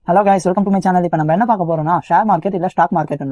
Hello guys, welcome to my channel. இப்போ நம்ம என்ன பார்க்க போறோம்னா ஷேர் மார்க்கெட் இல்ல ஸ்டாக் மார்க்கெட்.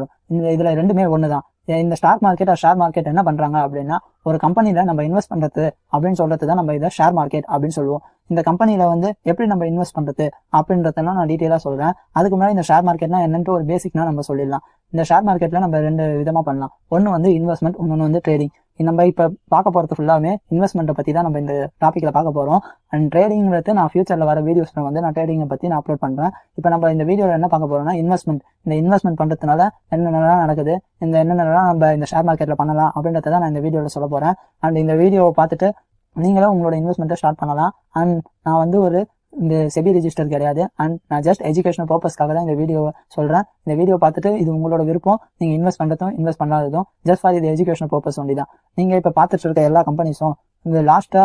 இதுல ரெண்டுமே ஒண்ணுதான். இந்த ஸ்டாக் மார்க்கெட் ஷேர் மார்க்கெட் என்ன பண்றாங்க அப்படின்னா, ஒரு கம்பெனில நம்ம இன்வெஸ்ட் பண்றது அப்படின்னு சொல்றது தான் நம்ம இதை ஷேர் மார்க்கெட் அப்படின்னு சொல்லுவோம். இந்த கம்பெனில எப்படி நம்ம இன்வெஸ்ட் பண்றது அப்படின்றதெல்லாம் நான் டீட்டெயிலா சொல்றேன். அதுக்கு முன்னாடி இந்த ஷேர் மார்க்கெட்னா என்னன்ட்டு ஒரு பேசிக்னா நம்ம சொல்லிடலாம். இந்த ஷேர் மார்க்கெட்ல நம்ம ரெண்டு விதமா பண்ணலாம். ஒன்னு இன்வெஸ்ட்மெண்ட், இன்னொன்னு ட்ரேடிங். நம்ம இப்ப பார்க்க போறது ஃபுல்லாமே இன்வெஸ்ட்மெண்ட்டை பத்தி தான் நம்ம இந்த டாபிக்ல பார்க்க போறோம். அண்ட் ட்ரேடிங்கிறது நான் ஃபியூச்சர்ல வர வீடியோஸ்ல நான் ட்ரேடிங்கை பத்தி நான் அப்லோட் பண்றேன். இப்போ நம்ம இந்த வீடியோல என்ன பார்க்க போறோம்னா இன்வெஸ்ட்மெண்ட். இந்த இன்வெஸ்ட்மெண்ட் பண்றதுனால என்னென்னலாம் நடக்குது, என்னென்னலாம் நம்ம இந்த ஷேர் மார்க்கெட்ல பண்ணலாம் அப்படின்றத நான் இந்த வீடியோல சொல்ல போறேன். அண்ட் இந்த வீடியோவை பார்த்துட்டு நீங்களும் உங்களோட இன்வெஸ்ட்மெண்ட்டை ஸ்டார்ட் பண்ணலாம். அண்ட் நான் ஒரு இந்த செபி ரெஜிஸ்டர் கிடையாது. அண்ட் நான் ஜஸ்ட் எஜுகேஷனல் பர்பஸ்க்காக தான் இந்த வீடியோவை சொல்றேன். இந்த வீடியோ பார்த்துட்டு இது உங்களோட விருப்பம். நீங்க இன்வெஸ்ட் பண்றதும் இன்வெஸ்ட் பண்ணாததும் ஜஸ்ட் ஃபார் இது எஜுகேஷனல் பர்பஸ் ஒன்லி தான். நீங்க இப்ப பார்த்துட்டு இருக்க எல்லா கம்பெனிஸும் இந்த லாஸ்ட்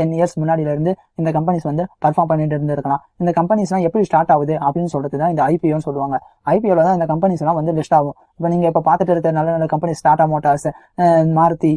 10 இயர்ஸ் முன்னாடில இருந்து இந்த கம்பெனிஸ் பர்ஃபார்ம் பண்ணிட்டு இருந்திருக்கலாம். இந்த கம்பெனிஸ் எல்லாம் எப்படி ஸ்டார்ட் ஆகுது அப்படின்னு சொல்றது தான் இந்த ஐபிஓன்னு சொல்லுவாங்க. ஐபிஓல தான் இந்த கம்பெனிஸ் எல்லாம் லிஸ்ட் ஆகும். இப்ப நீங்க இப்ப பார்த்துட்டு இருக்க நல்ல நல்ல கம்பெனிஸ், டாடா மோட்டார்ஸ், மாருதி,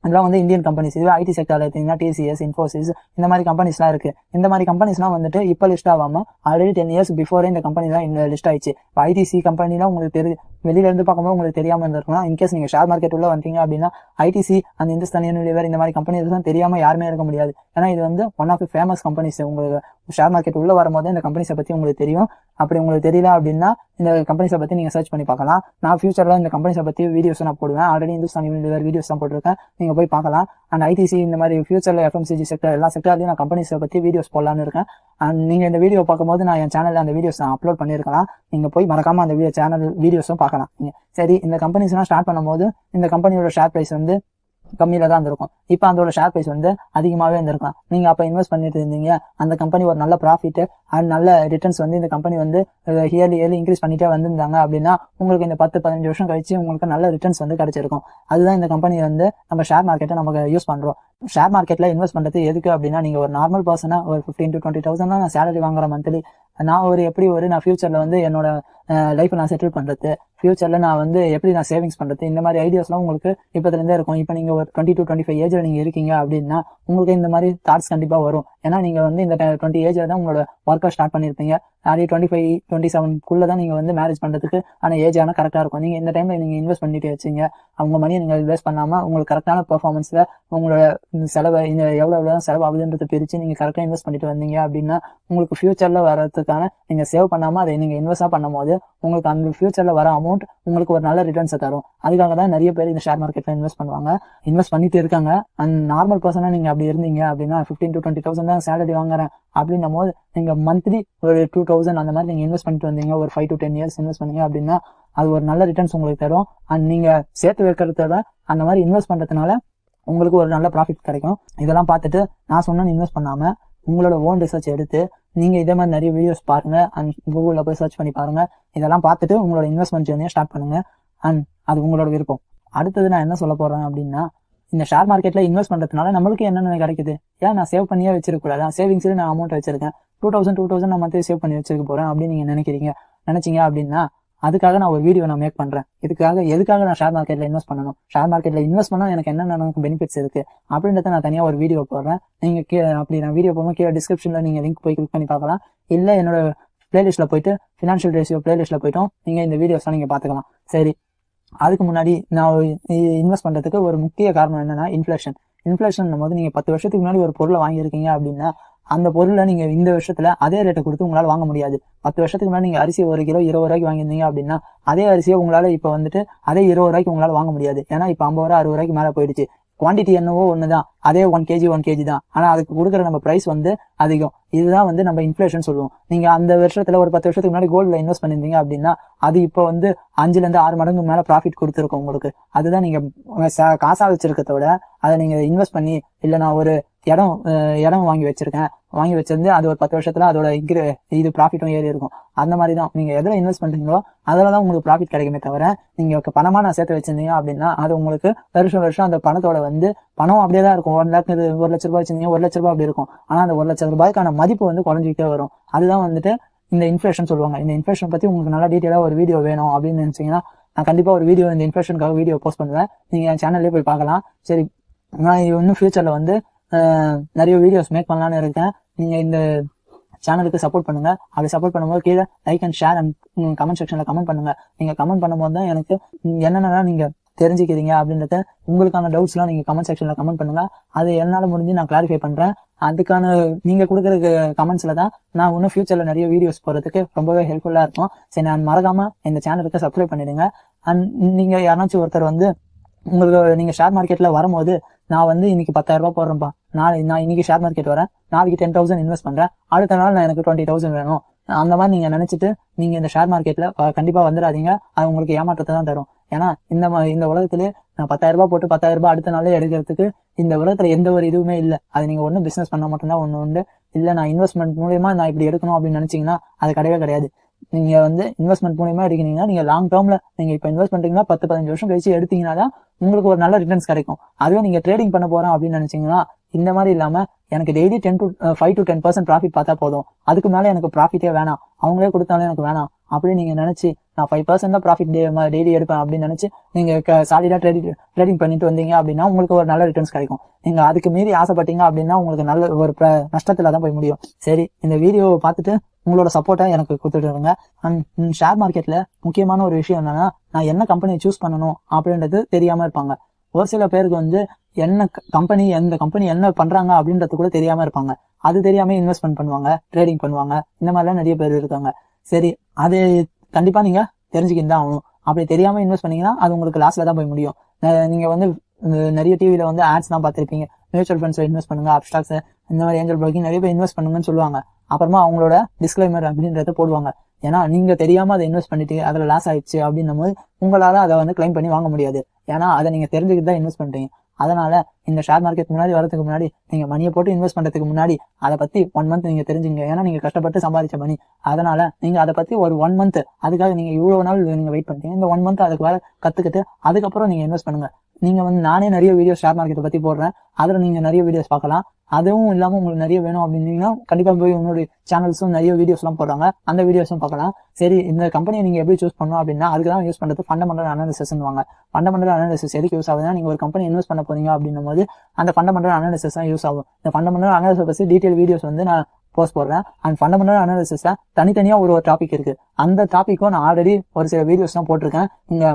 இதெல்லாம் இந்தியன் கம்பெனிஸ். இதுவே ஐடி செக்டர்ல எடுத்தீங்கன்னா டிசிஎஸ், இன்ஃபோசிஸ், இந்த மாதிரி கம்பெனிஸ்லாம் இருக்கு. இந்த மாதிரி கம்பெனிஸ்லாம் இப்ப லிஸ்ட் ஆகாம ஆல்ரெடி 10 இயர்ஸ் பிஃபோரே இந்த கம்பெனிலாம் லிஸ்ட் ஆயிடுச்சு. இப்போ ஐடிசி கம்பெனிலாம் உங்களுக்கு வெளியில இருந்து பார்க்கும்போது உங்களுக்கு தெரியாம இருந்திருக்கலாம். இன்கேஸ் நீங்க ஷேர் மார்க்கெட் உள்ள வந்தீங்க அப்படின்னா ஐடிசி அந்த Hindustan, unilever இந்த மாதிரி கம்பெனிஸ் தான் தெரியாம யாருமே இருக்க முடியாது. ஏன்னா இது one of the famous companies. உங்களுக்கு ஷேர் மார்க்கெட் உள்ள வரும்போது இந்த கம்பெனிஸை பத்தி உங்களுக்கு தெரியும். அப்படி உங்களுக்கு தெரியல அப்படின்னா இந்த கம்பெனிஸை பத்தி நீங்க சர்ச் பண்ணி பார்க்கலாம். நான் ஃபியூச்சர்ல இந்த கம்பெனிஸை பத்தி வீடியோஸ் நான் போடுவேன். ஆல்ரெடி Hindustan, unilever வீடியோஸ் தான் போட்டிருக்கேன், நீங்க போய் பார்க்கலாம். அண்ட் ஐடிசி இந்த மாதிரி ஃபியூச்சர்ல எஃப்எம்சிஜி செக்டர் எல்லா செக்டர்லயும் நான் கம்பெனிஸை பத்தி வீடியோஸ் போடலான்னு இருக்கேன். அண்ட் நீங்க இந்த வீடியோ பார்க்கும்போது நான் என் சேனல்ல அந்த வீடியோஸ் நான் அப்லோட் பண்ணிருக்கலாம். நீங்க போய் மறக்காம அந்த சேனல் வீடியோஸும் பார்க்கலாம். சரி, இந்த கம்பெனிஸ் எல்லாம் ஸ்டார்ட் பண்ணும்போது இந்த கம்பெனியோட ஷேர் பிரைஸ் கம்மியில தான் இருந்திருக்கும். இப்ப அதோட ஷேர் பிரைஸ் அதிகமாவே இருந்திருக்கலாம். நீங்க அப்ப இன்வெஸ்ட் பண்ணிட்டு இருந்தீங்க. அந்த கம்பெனி ஒரு நல்ல ப்ராஃபிட் அண்ட் நல்ல ரிட்டர்ன்ஸ் இந்த கம்பெனி இயர்லி இன்க்ரீஸ் பண்ணிட்டே வந்திருந்தாங்க அப்படின்னா உங்களுக்கு இந்த 10-15 வருஷம் கழிச்சு உங்களுக்கு நல்ல ரிட்டர்ன்ஸ் கிடைச்சிருக்கும். அதுதான் இந்த கம்பெனி நம்ம ஷேர் மார்க்கெட்டை நமக்கு யூஸ் பண்றோம். ஷேர் மார்க்கெட்ல இன்வெஸ்ட் பண்றது எதுக்கு அப்படின்னா, நீங்க ஒரு நார்மல் பர்சனா ஒரு 15 to 20,000 தான் நான் சேலரி வாங்குறேன் மந்த்லி. நான் நான் ஃபியூச்சர்ல என்னோட லைஃப் நான் செட்டில் பண்றது, ஃபியூச்சர்ல நான் எப்படி நான் சேவிங்ஸ் பண்றது, இந்த மாதிரி ஐடியாஸ்லாம் உங்களுக்கு இப்பத்துல இருந்தே இருக்கும். இப்ப நீங்க ஒரு 20 to 25 ஏஜ்ல நீங்க இருக்கீங்க அப்படின்னா உங்களுக்கு இந்த மாதிரி தாட்ஸ் கண்டிப்பா வரும். ஏன்னா நீங்க இந்த 20 ஏஜ்ல தான் உங்களோட ஒர்க்கை ஸ்டார்ட் பண்ணிருப்பீங்க. அதே 25, 27 தான் நீங்க மேரேஜ் பண்றதுக்கு ஆனா ஏஜ் கரெக்டா இருக்கும். நீங்க இந்த டைம்ல நீங்க இன்வெஸ்ட் பண்ணிட்டு வச்சீங்க, அவங்க மணியை நீங்க இன்வெஸ்ட் பண்ணாம உங்களுக்கு கரெக்டான பெர்ஃபார்மன்ஸ்ல உங்களோட செலவை எவ்வளவு செலவு ஆகுதுன்றதை பிரிச்சு நீங்க கரெக்டா இன்வெஸ்ட் பண்ணிட்டு வந்தீங்க அப்படின்னா உங்களுக்கு ஃபியூச்சர்ல வரதுக்கான நீங்க சேவ் பண்ணாம அதை நீங்க இன்வெஸ்டா பண்ணும் போது உங்களுக்கு அந்த ஃபியூச்சர்ல வர அமௌண்ட் உங்களுக்கு ஒரு நல்ல ரிட்டர்ன்ஸை தரும். அதுக்காக தான் நிறைய பேர் இந்த ஷேர் மார்க்கெட்ல இன்வெஸ்ட் பண்ணுவாங்க, இன்வெஸ்ட் பண்ணிட்டு இருக்காங்க. அண்ட் நார்மல் பர்சனா நீங்க அப்படி இருந்தீங்க அப்படின்னா 15 to 20,000 தான் சேலரி வாங்குறேன் அப்படின்னும் போது நீங்க மந்த்லி ஒரு 2,000 அந்த மாதிரி நீங்க இன்வெஸ்ட் பண்ணிட்டு வந்தீங்க, ஒரு 5 to 10 இயர்ஸ் இன்வெஸ்ட் பண்ணீங்க அப்படின்னா அது ஒரு நல்ல ரிட்டர்ன்ஸ் உங்களுக்கு தரும். அண்ட் நீங்க சேர்த்து வைக்கிறத அந்த மாதிரி இன்வெஸ்ட் பண்றதுனால உங்களுக்கு ஒரு நல்ல ப்ராஃபிட் கிடைக்கும். இதெல்லாம் பார்த்துட்டு நான் சொன்னேன்னு இன்வெஸ்ட் பண்ணாம உங்களோட ஓன் ரிசர்ச் எடுத்து நீங்க இதே மாதிரி நிறைய வீடியோஸ் பாருங்க. அண்ட் கூகுள்ல போய் சர்ச் பண்ணி பாருங்க. இதெல்லாம் பார்த்துட்டு உங்களோட இன்வெஸ்ட்மெண்ட் ஜர்னியை ஸ்டார்ட் பண்ணுங்க. அண்ட் அது உங்களோட விருப்பம். அடுத்தது நான் என்ன சொல்ல போறேன் அப்படின்னா, இந்த ஷேர் மார்க்கெட்ல இன்வெஸ்ட் பண்றதுனால நம்மளுக்கு என்னென்ன கிடைக்குது. ஏன் நான் சேவ் பண்ணியே வச்சிருக்க கூடாது? சேவிங்ஸ்ல நான் அமௌண்ட் வச்சிருக்கேன், 2,000 நான் மந்த்லி சேவ் பண்ணி வச்சிருக்க போறேன் அப்படின்னு நீங்க நினைச்சீங்க அப்படின்னா அதுக்காக நான் ஒரு வீடியோ நான் மேக் பண்றேன். எதுக்காக நான் ஷேர் மார்க்கெட்ல இன்வெஸ்ட் பண்ணணும், ஷேர் மார்க்கெட்ல இன்வெஸ்ட் பண்ணா எனக்கு என்னென்ன பெனிஃபிட்ஸ் இருக்கு அப்படின்றத நான் தனியா ஒரு வீடியோ போடுறேன். நீங்க அப்படி நான் வீடியோ போகும்போது கீழே டிஸ்கிரிப்ஷன்ல நீங்க லிங்க் போய் கிளிக் பண்ணி பார்க்கலாம். இல்ல என்னோட பிளேலிஸ்ட்ல போயிட்டு ஃபினான்ஷியல் ரேஷியோ பிளேலிஸ்ட்ல போயிட்டோம் நீங்க இந்த வீடியோஸ்லாம் நீங்க பாத்துக்கலாம். சரி, அதுக்கு முன்னாடி நான் இன்வெஸ்ட் பண்றதுக்கு ஒரு முக்கிய காரணம் என்னன்னா இன்ஃபிளேஷன் போது நீங்க 10 வருஷத்துக்கு முன்னாடி ஒரு பொருளை வாங்கியிருக்கீங்க அப்படின்னா அந்த பொருளை நீங்க இந்த வருஷத்துல அதே ரேட்டை கொடுத்து உங்களால வாங்க முடியாது. 10 வருஷத்துக்கு முன்னாடி நீங்க அரிசி 1 கிலோ 20 ரூபாய்க்கு வாங்கியிருந்தீங்க அப்படின்னா அதே அரிசியை உங்களால இப்ப அதே 20 ரூபாய்க்கு உங்களால வாங்க முடியாது. ஏன்னா இப்ப 50 ரூபாய் 60 ரூபாய்க்கு மேல போயிடுச்சு. குவான்டிட்டி என்னவோ ஒண்ணுதான், அதே 1 kg தான். ஆனா அதுக்கு கொடுக்குற நம்ம பிரைஸ் அதிகம். இதுதான் நம்ம இன்ஃபிளேஷன் சொல்லுவோம். நீங்க அந்த வருஷத்துல ஒரு 10 வருஷத்துக்கு முன்னாடி கோல்ட்ல இன்வெஸ்ட் பண்ணிருந்தீங்க அப்படின்னா அது இப்ப 5 to 6 மடங்கு மேல ப்ராஃபிட் கொடுத்துருக்கும் உங்களுக்கு. அதுதான் நீங்க காசா வச்சிருக்கிறத விட அதை நீங்க இன்வெஸ்ட் பண்ணி, இல்ல நான் ஒரு இடம் வாங்கி வச்சிருந்து அது ஒரு 10 வருஷத்துல அதோட இது ப்ராஃபிட்டும் ஏறி இருக்கும். அந்த மாதிரி தான் நீங்க எதுல இன்வெஸ்ட் பண்றீங்களோ அதுலதான் உங்களுக்கு ப்ராஃபிட் கிடைக்குமே தவிர நீங்க பணமா நான் சேர்த்து வச்சிருந்தீங்க அப்படின்னா அது உங்களுக்கு வருஷம் அந்த பணத்தோட பணம் அப்படியே தான் இருக்கும். 1 லட்ச ரூபாய் வச்சிருந்தீங்க, 1 லட்ச ரூபாய் அப்படி இருக்கும். ஆனா அந்த 1 லட்ச ரூபாய்க்கான மதிப்பு குறைஞ்சிக்கிட்டே வரும். அதுதான் இந்த இன்ஃபிளேஷன் சொல்லுவாங்க. இந்த இன்ஃபிளேஷன் பத்தி உங்களுக்கு நல்லா டீட்டெயிலா ஒரு வீடியோ வேணும் அப்படின்னு நினைச்சீங்கன்னா நான் கண்டிப்பா ஒரு வீடியோ இந்த இன்ஃபிளேஷனுக்காக வீடியோ போஸ்ட் பண்ணுவேன். நீங்க என் சேனல்லே போய் பார்க்கலாம். சரி, நான் இன்னும் ஃபியூச்சர்ல நிறைய வீடியோஸ் மேக் பண்ணலான்னு இருக்கேன். நீங்க இந்த சேனலுக்கு சப்போர்ட் பண்ணுங்க. அப்படி சப்போர்ட் பண்ணும்போது கீழே like and share and comment செக்ஷன்ல கமெண்ட் பண்ணுங்க. நீங்க கமெண்ட் பண்ணும்போது தான் எனக்கு என்னென்ன நீங்க தெரிஞ்சுக்கிறீங்க அப்படின்றத உங்களுக்கான டவுட்ஸ் எல்லாம் நீங்க கமெண்ட் செக்ஷன்ல கமெண்ட் பண்ணுங்க. அது என்னால முடிஞ்சு நான் கிளாரிஃபை பண்றேன். அதுக்கான நீங்க கொடுக்குற கமெண்ட்ஸ்ல தான் நான் இன்னும் ஃபியூச்சர்ல நிறைய வீடியோஸ் போறதுக்கு ரொம்பவே ஹெல்ப்ஃபுல்லா இருக்கும். சரி, நான் மறக்காம இந்த சேனலுக்கு சப்ஸ்கிரைப் பண்ணிடுங்க. அண்ட் நீங்க யாராச்சும் ஒருத்தர் வந்து உங்களுக்கு நீங்க ஷேர் மார்க்கெட்ல வரும்போது நான் வந்து இன்னைக்கு 10,000 ரூபாய் போடுறேன்ப்பா, நான் இன்னைக்கு ஷேர் மார்க்கெட் வரேன், நாளைக்கு 10,000 இன்வெஸ்ட் பண்றேன், அடுத்த நாள் நான் எனக்கு 20,000 வேணும், அந்த மாதிரி நீங்க நினைச்சிட்டு நீங்க இந்த ஷேர் மார்க்கெட்ல கண்டிப்பா வந்துடாதீங்க. அது உங்களுக்கு ஏமாற்றத்தை தான் தரும். ஏன்னா இந்த உலகத்திலே நான் 10,000 ரூபாய் போட்டு 10,000 ரூபாய் அடுத்த நாளே எடுக்கிறதுக்கு இந்த உலகத்துல எந்த ஒரு இதுவுமே இல்லை. அது நீங்க ஒன்னும் பிசினஸ் பண்ண மட்டும்தான் ஒண்ணு உண்டு. இல்ல நான் இன்வெஸ்ட்மெண்ட் மூலியமா நான் இப்படி எடுக்கணும் அப்படின்னு நினைச்சீங்கன்னா அது கிடையவே கிடையாது. நீங்க வந்து இன்வெஸ்ட்மெண்ட் மூலியமா எடுக்கிறீங்கன்னா நீங்க லாங் டேர்ம்ல நீங்க இப்ப இன்வெஸ்ட் பண்றீங்கன்னா 10-15 வருஷம் கழிச்சு எடுத்தீங்கன்னா தான் உங்களுக்கு ஒரு நல்ல ரிட்டர்ன்ஸ் கிடைக்கும். அதுவே நீங்க ட்ரேடிங் பண்ண போறோம் அப்படின்னு நினைச்சீங்கன்னா இந்த மாதிரி இல்லாம எனக்கு டெய்லி 5 to 10% ப்ராஃபிட் பார்த்தா போதும், அதுக்கு மேல எனக்கு ப்ராஃபிட்டே வேணாம், அவங்களே கொடுத்தாலும் எனக்கு வேணாம் அப்படின்னு நீங்க நினைச்சு நான் 5% தான் ப்ராஃபிட் டெய்லி எடுப்பேன் அப்படின்னு நினைச்சு நீங்க சாலிடா ட்ரேடிங் பண்ணிட்டு வந்தீங்க அப்படின்னா உங்களுக்கு ஒரு நல்ல ரிட்டர்ன்ஸ் கிடைக்கும். நீங்க அதுக்கு மீறி ஆசைப்பட்டீங்க அப்படின்னா உங்களுக்கு நல்ல ஒரு நஷ்டத்துல தான் போய் முடியும். சரி, இந்த வீடியோவை பார்த்துட்டு உங்களோட சப்போர்ட்டை எனக்கு கொடுத்துட்டு அண்ட் ஷேர் மார்க்கெட்ல முக்கியமான ஒரு விஷயம் என்னன்னா நான் என்ன கம்பெனியை சூஸ் பண்ணணும் அப்படின்றது தெரியாம இருப்பாங்க. ஒரு சில பேருக்கு வந்து எந்த கம்பெனி என்ன பண்றாங்க அப்படின்றது கூட தெரியாம இருப்பாங்க. அது தெரியாம இன்வெஸ்ட்மெண்ட் பண்ணுவாங்க, ட்ரேடிங் பண்ணுவாங்க. இந்த மாதிரிலாம் நிறைய பேர் இருக்காங்க. சரி, அது கண்டிப்பா நீங்க தெரிஞ்சுக்கிட்டு தான் ஆகணும். அப்படி தெரியாம இன்வெஸ்ட் பண்ணீங்கன்னா அது உங்களுக்கு லாஸ்ல தான் போய் முடியும். நீங்க வந்து நிறைய டிவில வந்து ஆட்ஸ் தான் பார்த்திருப்பீங்க. மியூச்சுவல் ஃபண்ட்ஸ்ல இன்வெஸ்ட் பண்ணுங்க, அப்ஸ்டாக்ஸ் இந்த மாதிரி ஏஞ்சல் ப்ரோக்கிங் நிறைய பேர் இன்வெஸ்ட் பண்ணுங்கன்னு சொல்லுவாங்க. அப்புறமா அவங்களோட டிஸ்க்ளைமர் அப்படின்றத போடுவாங்க. ஏன்னா நீங்க தெரியாம அதை இன்வெஸ்ட் பண்ணிட்டு அதுல லாஸ் ஆயிடுச்சு அப்படின்னும் போது உங்களால அதை வந்து கிளைம் பண்ணி வாங்க முடியாது. ஏன்னா அதை நீங்க தெரிஞ்சுக்கிட்டு தான் இன்வெஸ்ட் பண்றீங்க. அதனால இந்த ஷேர் மார்க்கெட் முன்னாடி வரதுக்கு முன்னாடி நீங்க மணியை போட்டு இன்வெஸ்ட் பண்றதுக்கு முன்னாடி அதை பத்தி 1 month நீங்க தெரிஞ்சுங்க. ஏன்னா நீங்க கஷ்டப்பட்டு சம்பாதிச்ச மணி. அதனால நீங்க அதை பத்தி ஒரு 1 month அதுக்காக நீங்க இவ்வளவு நாள் நீங்க வெயிட் பண்றீங்க. இந்த 1 month அதுக்கு வேற கத்துக்கிட்டு அதுக்கப்புறம் நீங்க இன்வெஸ்ட் பண்ணுங்க. நீங்க வந்து நானே நிறைய வீடியோ ஷேர் மார்க்கெட்டை பத்தி போடுறேன். அதுல நீங்க நிறைய வீடியோஸ் பார்க்கலாம். அதுவும் இல்லாம உங்களுக்கு நிறைய வேணும் அப்படின்னீங்கன்னா கண்டிப்பா போய் உங்களுடைய சேனல்ஸும் நிறைய வீடியோஸ் எல்லாம் போடுறாங்க, அந்த வீடியோஸும் பார்க்கலாம். சரி, இந்த கம்பெனியை நீங்க எப்படி சூஸ் பண்ணணும் அப்படின்னா அதுக்குதான் யூஸ் பண்றது ஃபண்டமெண்டல் அனாலிசிஸ் வாங்க. ஃபண்டமெண்டல் அனாலிசிஸ் எதுக்கு யூஸ் ஆகுதுன்னா நீங்க ஒரு கம்பெனி இன்வெஸ்ட் பண்ண போறீங்க அப்படின்னும் போது அந்த ஃபண்டமெண்டல் அனாலிசிஸ் தான் யூஸ் ஆகும். இந்த ஃபண்டமெண்டல் அனாலிசிஸ் பத்தி டீடைல் வீடியோஸ் வந்து நான் போஸ்ட் போடுறேன். அண்ட் ஃபண்டமெண்டல் அனாலிசிஸ்ல தனித்தனியா ஒரு டாபிக் இருக்கு. அந்த டாபிக்கும் நான் ஆல்ரெடி ஒரு சில வீடியோஸ் எல்லாம் போட்டிருக்கேன். நீங்க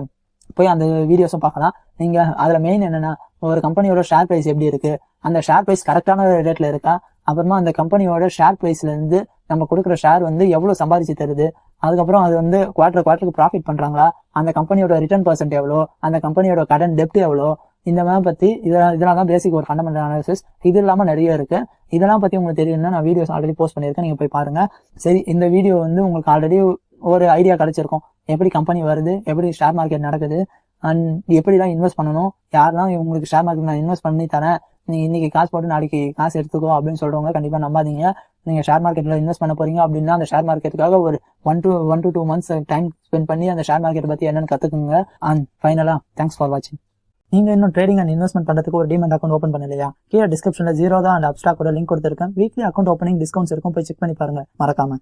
போய் அந்த வீடியோஸும் பார்க்கலாம். நீங்க அதுல மெயின் என்னன்னா ஒரு கம்பெனியோட ஷேர் பிரைஸ் எப்படி இருக்கு, அந்த ஷேர் பிரைஸ் கரெக்டான ரேட்ல இருக்கா, அப்புறமா அந்த கம்பெனியோட ஷேர் பிரைஸ்ல இருந்து நம்ம கொடுக்குற ஷேர் வந்து எவ்வளவு சம்பாதிச்சு தருது, அதுக்கப்புறம் அது வந்து குவார்டருக்கு ப்ராஃபிட் பண்றாங்களா, அந்த கம்பெனியோட ரிட்டர்ன் பர்சன்ட் எவ்வளோ, அந்த கம்பெனியோட கடன் டெப்ட் எவ்வளோ, இந்த மாதிரி பத்தி இதெல்லாம் தான் பேசிக் ஒரு ஃபண்டமெண்டல் அனாலிசிஸ். இது இல்லாம நிறைய இருக்கு. இதெல்லாம் பத்தி உங்களுக்கு தெரியும்னா நான் வீடியோஸ் ஆல்ரெடி போஸ்ட் பண்ணியிருக்கேன், நீங்க போய் பாருங்க. சரி, இந்த வீடியோ வந்து உங்களுக்கு ஆல்ரெடி ஒரு ஐடியா கிடைச்சிருக்கும். எப்படி கம்பெனி வருது, எப்படி ஷேர் மார்க்கெட் நடக்குது, அண்ட் எப்படிலாம் இன்வெஸ்ட் பண்ணணும், யாரெல்லாம் உங்களுக்கு ஷேர் மார்க்கெட் நான் இன்வெஸ்ட் பண்ணி தரேன், நீ இன்னைக்கு காசு போட்டு நாளைக்கு காசு எடுத்துக்கோ அப்படின்னு சொல்றவங்க கண்டிப்பா நம்பாதீங்க. நீங்க ஷேர் மார்க்கெட்ல இன்வெஸ்ட் பண்ண போறீங்க அப்படின்னா அந்த ஷேர் மார்க்கெட்டுக்காக ஒரு 1 to 2 months டைம் ஸ்பெண்ட் பண்ணி அந்த ஷேர் மார்க்கெட் பத்தி என்னன்னு கத்துக்குங்க. அண்ட் ஃபைனலா தேங்க்ஸ் ஃபார் வாட்சிங். நீங்க இன்னும் ட்ரேடிங் அண்ட் இன்வெஸ்ட்மெண்ட் பண்றதுக்கு ஒரு டீமேட் அக்கௌண்ட் ஓப்பன் பண்ணலையா? கீழே டிஸ்கிரிப்ஷன்ல 0 தான் அண்ட் அப்ஸ்டாக்கோட லிங்க் கொடுத்திருக்கேன். வீக்லி அக்கௌண்ட் ஓப்பனிங் டிஸ்கவுண்ட்ஸ் இருக்கும், போய் செக் பண்ணி பாருங்க மறக்காம.